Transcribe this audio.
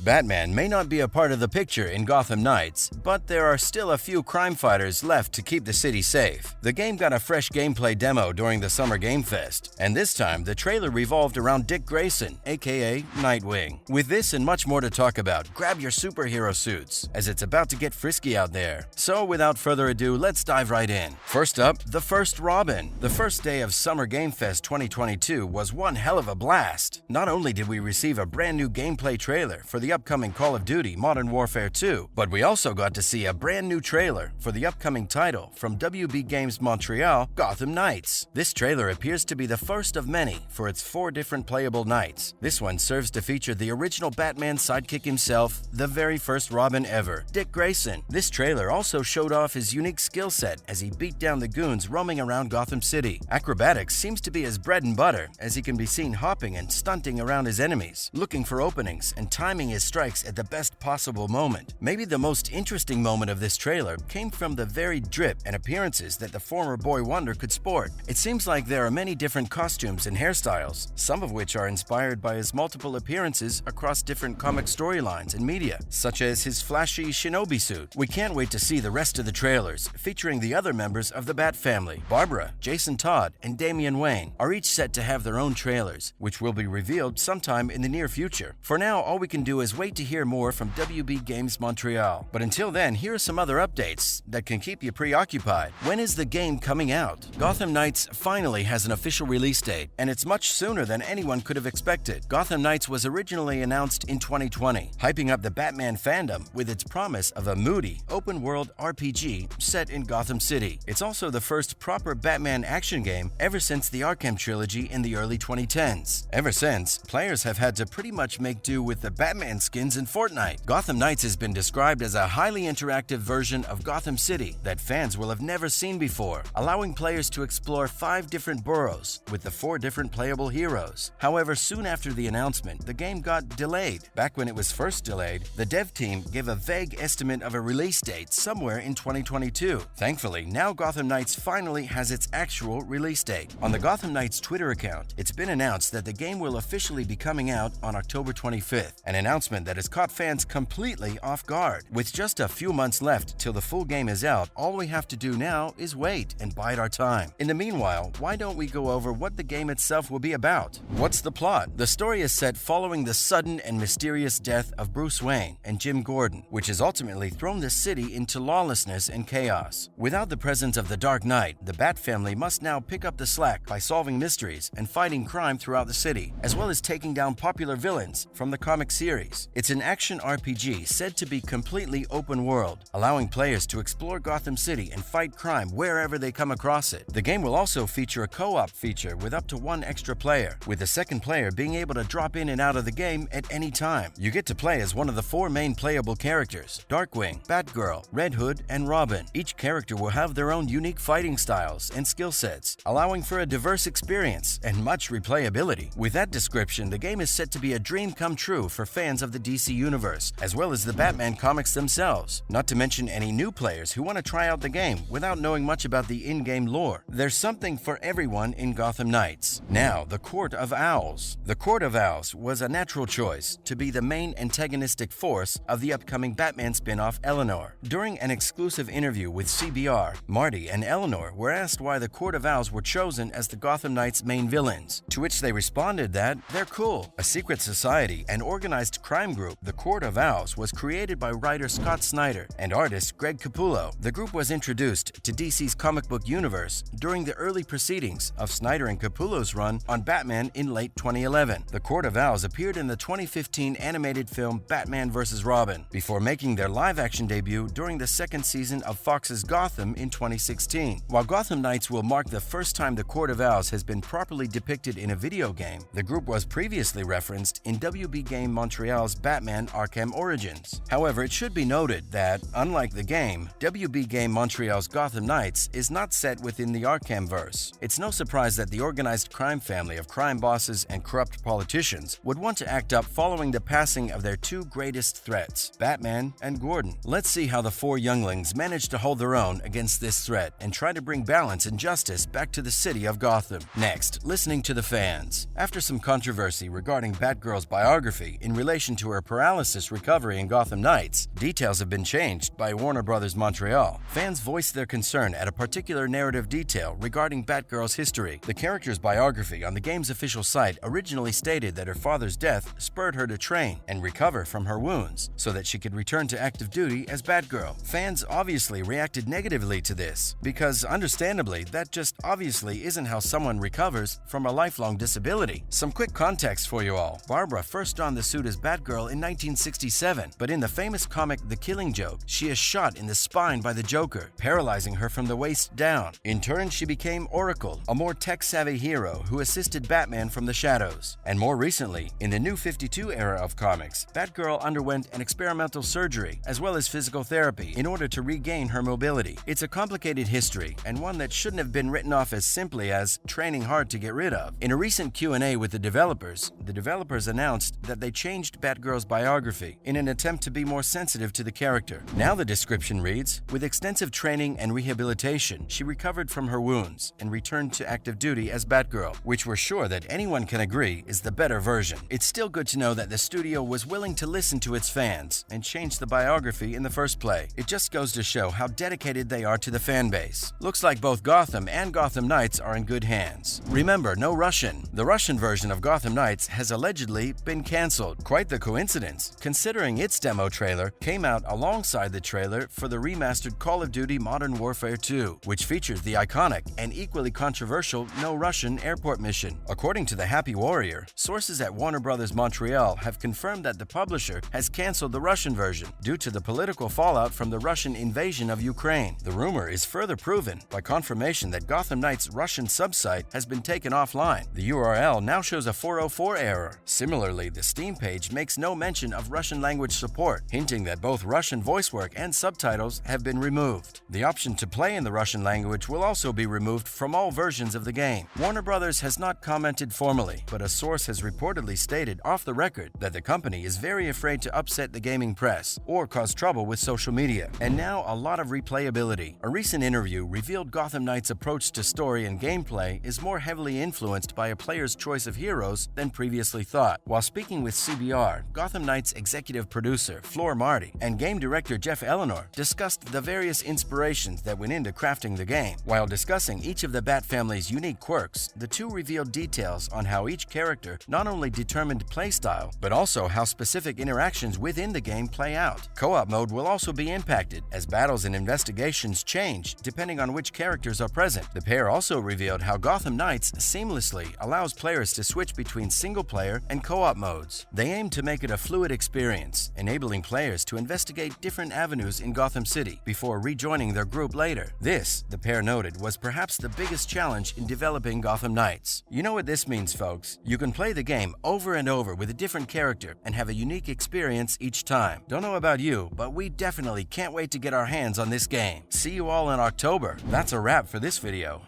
Batman may not be a part of the picture in Gotham Knights, but there are still a few crime fighters left to keep the city safe. The game got a fresh gameplay demo during the Summer Game Fest, and this time the trailer revolved around Dick Grayson, aka Nightwing. With this and much more to talk about, grab your superhero suits, as it's about to get frisky out there. So without further ado, let's dive right in. First up, the first Robin. The first day of Summer Game Fest 2022 was one hell of a blast. Not only did we receive a brand new gameplay trailer for the upcoming Call of Duty Modern Warfare 2, but we also got to see a brand new trailer for the upcoming title from WB Games Montreal, Gotham Knights. This trailer appears to be the first of many for its 4 different playable knights. This one serves to feature the original Batman sidekick himself, the very first Robin ever, Dick Grayson. This trailer also showed off his unique skill set as he beat down the goons roaming around Gotham City. Acrobatics seems to be his bread and butter, as he can be seen hopping and stunting around his enemies, looking for openings and timing his strikes at the best possible moment. Maybe the most interesting moment of this trailer came from the varied drip and appearances that the former Boy Wonder could sport. It seems like there are many different costumes and hairstyles, some of which are inspired by his multiple appearances across different comic storylines and media, such as his flashy shinobi suit. We can't wait to see the rest of the trailers, featuring the other members of the Bat family. Barbara, Jason Todd, and Damian Wayne are each set to have their own trailers, which will be revealed sometime in the near future. For now, all we can do is wait to hear more from WB Games Montreal. But until then, here are some other updates that can keep you preoccupied. When is the game coming out? Gotham Knights finally has an official release date, and it's much sooner than anyone could have expected. Gotham Knights was originally announced in 2020, hyping up the Batman fandom with its promise of a moody, open-world RPG set in Gotham City. It's also the first proper Batman action game ever since the Arkham trilogy in the early 2010s. Ever since, players have had to pretty much make do with the Batman skins in Fortnite. Gotham Knights has been described as a highly interactive version of Gotham City that fans will have never seen before, allowing players to explore 5 different boroughs with the 4 different playable heroes. However, soon after the announcement, the game got delayed. Back when it was first delayed, the dev team gave a vague estimate of a release date somewhere in 2022. Thankfully, now Gotham Knights finally has its actual release date. On the Gotham Knights Twitter account, it's been announced that the game will officially be coming out on October 25th, an announcement that has caught fans completely off guard. With just a few months left till the full game is out, all we have to do now is wait and bide our time. In the meanwhile, why don't we go over what the game itself will be about? What's the plot? The story is set following the sudden and mysterious death of Bruce Wayne and Jim Gordon, which has ultimately thrown the city into lawlessness and chaos. Without the presence of the Dark Knight, the Bat family must now pick up the slack by solving mysteries and fighting crime throughout the city, as well as taking down popular villains from the comic series. It's an action RPG said to be completely open world, allowing players to explore Gotham City and fight crime wherever they come across it. The game will also feature a co-op feature with up to 1 extra player, with the second player being able to drop in and out of the game at any time. You get to play as one of the 4 main playable characters: Darkwing, Batgirl, Red Hood, and Robin. Each character will have their own unique fighting styles and skill sets, allowing for a diverse experience and much replayability. With that description, the game is set to be a dream come true for fans of the DC Universe, as well as the Batman comics themselves. Not to mention any new players who want to try out the game without knowing much about the in-game lore. There's something for everyone in Gotham Knights. Now, the Court of Owls. The Court of Owls was a natural choice to be the main antagonistic force of the upcoming Batman spin-off Eleanor. During an exclusive interview with CBR, Marty and Eleanor were asked why the Court of Owls were chosen as the Gotham Knights' main villains, to which they responded that they're cool. A secret society and organized crime group, the Court of Owls was created by writer Scott Snyder and artist Greg Capullo. The group was introduced to DC's comic book universe during the early proceedings of Snyder and Capullo's run on Batman in late 2011. The Court of Owls appeared in the 2015 animated film Batman vs. Robin, before making their live-action debut during the 2nd season of Fox's Gotham in 2016. While Gotham Knights will mark the first time the Court of Owls has been properly depicted in a video game, the group was previously referenced in WB Game Montreal's Batman Arkham Origins. However, it should be noted that, unlike the game, WB Game Montreal's Gotham Knights is not set within the Arkhamverse. It's no surprise that the organized crime family of crime bosses and corrupt politicians would want to act up following the passing of their 2 greatest threats, Batman and Gordon. Let's see how the 4 younglings manage to hold their own against this threat and try to bring balance and justice back to the city of Gotham. Next, listening to the fans. After some controversy regarding Batgirl's biography in relation relation to her paralysis recovery in Gotham Knights, details have been changed by Warner Bros. Montreal. Fans voiced their concern at a particular narrative detail regarding Batgirl's history. The character's biography on the game's official site originally stated that her father's death spurred her to train and recover from her wounds so that she could return to active duty as Batgirl. Fans obviously reacted negatively to this because, understandably, that just obviously isn't how someone recovers from a lifelong disability. Some quick context for you all. Barbara first donned the suit as Batgirl in 1967, but in the famous comic The Killing Joke, she is shot in the spine by the Joker, paralyzing her from the waist down. In turn, she became Oracle, a more tech-savvy hero who assisted Batman from the shadows. And more recently, in the New 52 era of comics, Batgirl underwent an experimental surgery as well as physical therapy in order to regain her mobility. It's a complicated history and one that shouldn't have been written off as simply as training hard to get rid of. In a recent Q&A with the developers announced that they changed Batgirl's biography in an attempt to be more sensitive to the character. Now the description reads, "With extensive training and rehabilitation, she recovered from her wounds and returned to active duty as Batgirl," which we're sure that anyone can agree is the better version. It's still good to know that the studio was willing to listen to its fans and change the biography in the first place. It just goes to show how dedicated they are to the fan base. Looks like both Gotham and Gotham Knights are in good hands. Remember, no Russian. The Russian version of Gotham Knights has allegedly been cancelled. Quite the coincidence, considering its demo trailer came out alongside the trailer for the remastered Call of Duty Modern Warfare 2, which features the iconic and equally controversial No Russian airport mission. According to the Happy Warrior, sources at Warner Bros. Montreal have confirmed that the publisher has cancelled the Russian version due to the political fallout from the Russian invasion of Ukraine. The rumor is further proven by confirmation that Gotham Knights' Russian subsite has been taken offline. The URL now shows a 404 error. Similarly, the Steam page makes no mention of Russian language support, hinting that both Russian voice work and subtitles have been removed. The option to play in the Russian language will also be removed from all versions of the game. Warner Bros. Has not commented formally, but a source has reportedly stated off the record that the company is very afraid to upset the gaming press or cause trouble with social media. And now a lot of replayability. A recent interview revealed Gotham Knights' approach to story and gameplay is more heavily influenced by a player's choice of heroes than previously thought. While speaking with CBR, Gotham Knights executive producer Floor Marty and game director Jeff Eleanor discussed the various inspirations that went into crafting the game. While discussing each of the Bat family's unique quirks, the two revealed details on how each character not only determined playstyle, but also how specific interactions within the game play out. Co-op mode will also be impacted, as battles and investigations change depending on which characters are present. The pair also revealed how Gotham Knights seamlessly allows players to switch between single-player and co-op modes. They aim to make it a fluid experience, enabling players to investigate different avenues in Gotham City before rejoining their group later. This, the pair noted, was perhaps the biggest challenge in developing Gotham Knights. You know what this means, folks. You can play the game over and over with a different character and have a unique experience each time. Don't know about you, but we definitely can't wait to get our hands on this game. See you all in October. That's a wrap for this video.